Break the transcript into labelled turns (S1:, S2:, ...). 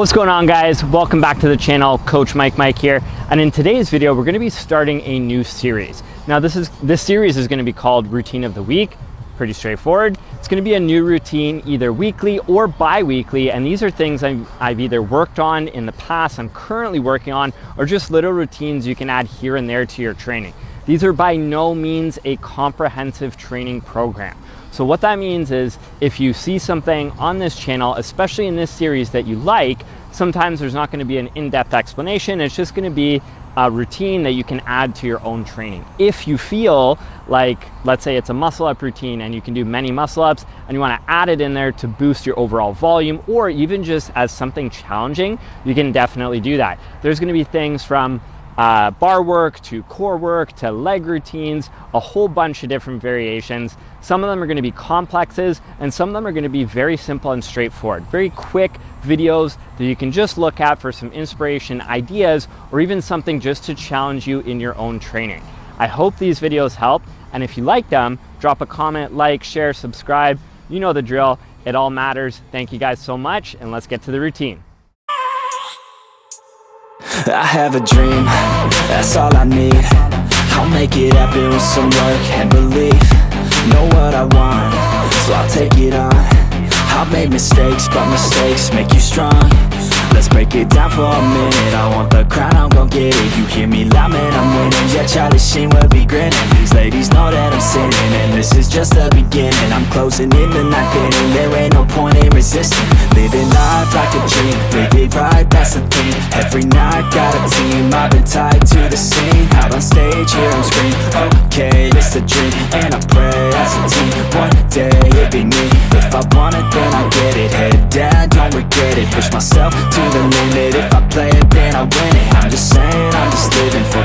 S1: What's going on, guys? Welcome back to the channel. Coach Mike here, and in today's video we're going to be starting a new series. Now this series is going to be called Routine of the Week. Pretty straightforward. It's going to be a new routine, either weekly or bi-weekly, and these are things I've either worked on in the past, I'm currently working on, or just little routines you can add here and there to your training. These are by no means a comprehensive training program. So what that means is if you see something on this channel, especially in this series, that you like, sometimes there's not going to be an in-depth explanation. It's just going to be a routine that you can add to your own training. If you feel like, let's say it's a muscle up routine and you can do many muscle ups and you want to add it in there to boost your overall volume, or even just as something challenging, you can definitely do that. There's going to be things from bar work to core work to leg routines, a whole bunch of different variations. Some of them are going to be complexes and some of them are going to be very simple and straightforward, very quick videos that you can just look at for some inspiration, ideas, or even something just to challenge you in your own training. I hope these videos help, and if you like them, drop a comment, like, share, subscribe. You know the drill. It all matters. Thank you guys so much, and let's get to the routine.
S2: I have a dream, that's all I need. I'll make it happen with some work and belief. Know what I want, so I'll take it on. I'll make mistakes, but mistakes make you strong. Let's break it down for a minute. I want the crown, I'm gon' get it. You hear me loud, man, I'm winning. Yeah, Charlie Sheen will be grinning. These ladies know that I'm sinning, and this is just the beginning. I'm closing in the ninth inning. There ain't no point in resisting. Living life like a dream, live it right, that's the thing. Every night got a team, I've been tied to the scene. Out on stage, here I'm screaming. Okay, it's a dream, and I pray as a team. One day it'll be me. If I want it, then I get it. Head down, don't regret it. Push myself to the limit. If I play it, then I win it. I'm just saying, I'm just living for